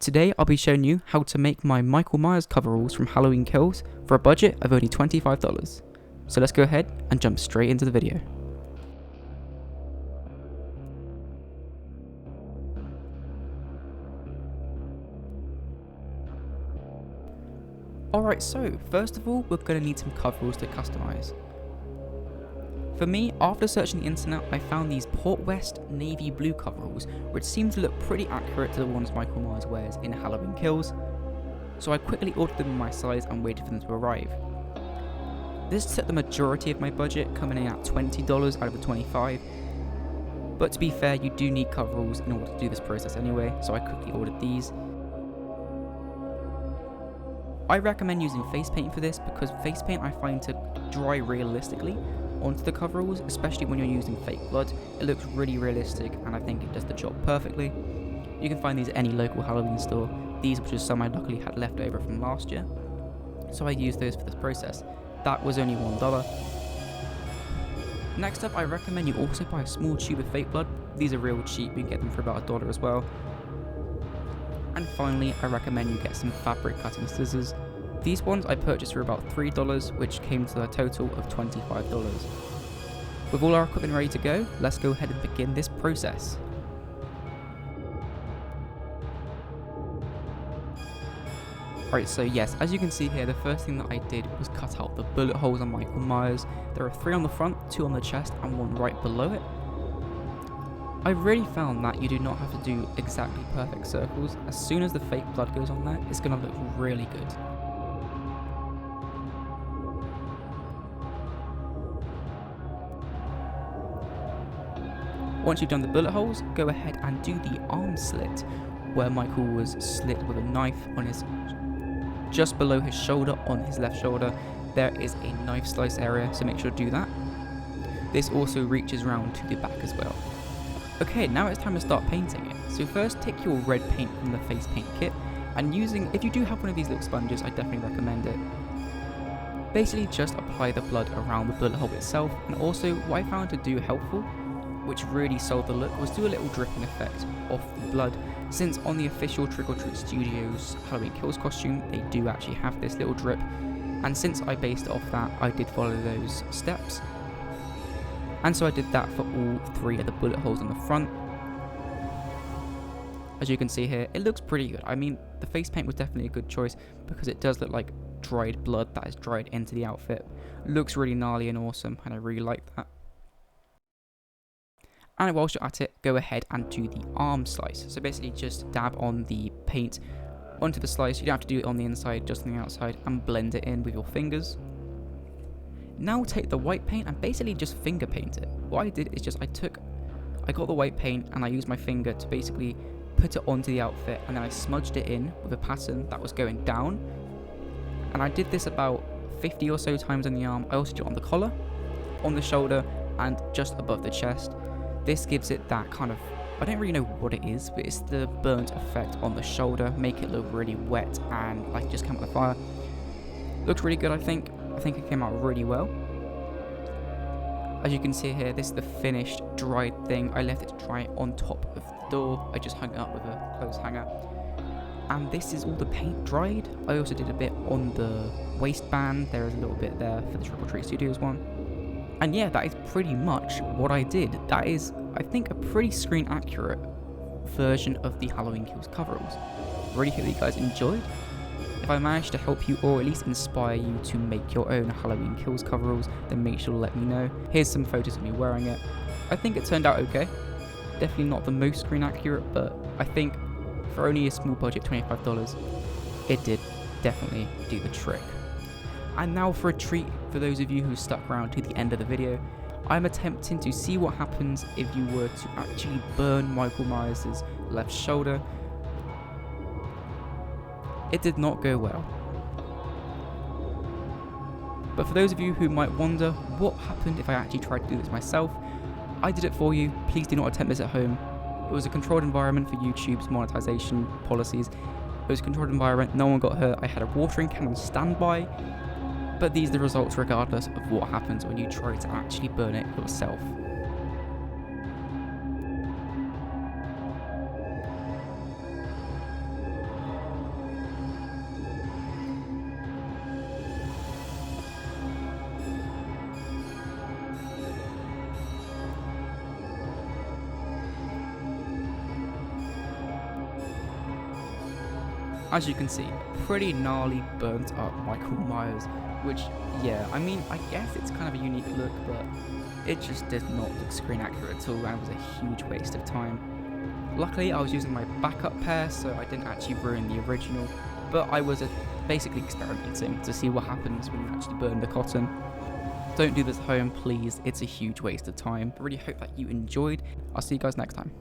Today I'll be showing you how to make my Michael Myers coveralls from Halloween Kills for a budget of only $25. So let's go ahead and jump straight into the video. Alright, so first of all we're going to need some coveralls to customize. For me, after searching the internet, I found these Port West navy blue coveralls, which seem to look pretty accurate to the ones Michael Myers wears in Halloween Kills, so I quickly ordered them in my size and waited for them to arrive. This took the majority of my budget, coming in at $20 out of the $25, but to be fair, you do need coveralls in order to do this process anyway, so I quickly ordered these. I recommend using face paint for this because face paint I find to dry realistically onto the coveralls, especially when you're using fake blood. It looks really realistic and I think it does the job perfectly. You can find these at any local Halloween store. These were just some I luckily had left over from last year, so I used those for this process. That was only $1. Next up, I recommend you also buy a small tube of fake blood. These are real cheap, you can get them for about $1 as well. And finally, I recommend you get some fabric cutting scissors. These ones I purchased for about $3, which came to a total of $25. With all our equipment ready to go, let's go ahead and begin this process. Alright, so yes, as you can see here, the first thing that I did was cut out the bullet holes on Michael Myers. There are 3 on the front, 2 on the chest, and 1 right below it. I really found that you do not have to do exactly perfect circles. As soon as the fake blood goes on there, it's going to look really good. Once you've done the bullet holes, go ahead and do the arm slit, where Michael was slit with a knife on his, just below his shoulder, on his left shoulder. There is a knife slice area, so make sure to do that. This also reaches round to the back as well. Okay, now it's time to start painting it. So first take your red paint from the face paint kit, and if you do have one of these little sponges, I definitely recommend it. Basically just apply the blood around the bullet hole itself, and also what I found to do helpful, which really sold the look, was do a little dripping effect off the blood. Since on the official Trick or Treat Studios Halloween Kills costume, they do actually have this little drip, and since I based it off that, I did follow those steps. And so I did that for all 3 of the bullet holes on the front. As you can see here, it looks pretty good. I mean, the face paint was definitely a good choice because it does look like dried blood that is dried into the outfit. Looks really gnarly and awesome, and I really like that. And whilst you're at it, go ahead and do the arm slice. So basically just dab on the paint onto the slice. You don't have to do it on the inside, just on the outside, and blend it in with your fingers. Now take the white paint and basically just finger paint it. What I did is just I got the white paint and I used my finger to basically put it onto the outfit, and then I smudged it in with a pattern that was going down. And I did this about 50 or so times on the arm. I also did it on the collar, on the shoulder, and just above the chest. This gives it that kind of, I don't really know what it is, but it's the burnt effect on the shoulder, make it look really wet and like just come out of the fire. Looks really good, I think. I think it came out really well. As you can see here, this is the finished dried thing. I left it to dry on top of the door. I just hung it up with a clothes hanger. And this is all the paint dried. I also did a bit on the waistband. There is a little bit there for the Trick or Treat Studios one. And yeah, that is pretty much what I did. That is, I think, a pretty screen accurate version of the Halloween Kills coveralls. Really hope you guys enjoyed. If I managed to help you or at least inspire you to make your own Halloween Kills coveralls, then make sure to let me know. Here's some photos of me wearing it. I think it turned out okay. Definitely not the most screen accurate, but I think for only a small budget, $25, it did definitely do the trick. And now for a treat for those of you who stuck around to the end of the video. I'm attempting to see what happens if you were to actually burn Michael Myers' left shoulder. It did not go well. But for those of you who might wonder what happened if I actually tried to do this myself, I did it for you. Please do not attempt this at home. It was a controlled environment for YouTube's monetization policies. It was a controlled environment, no one got hurt. I had a watering can on standby. But these are the results regardless of what happens when you try to actually burn it yourself. As you can see, pretty gnarly burnt up Michael Myers, which, yeah, I mean, I guess it's kind of a unique look, but it just did not look screen accurate at all, and it was a huge waste of time. Luckily, I was using my backup pair, so I didn't actually ruin the original, but I was basically experimenting to see what happens when you actually burn the cotton. Don't do this at home, please. It's a huge waste of time. I really hope that you enjoyed. I'll see you guys next time.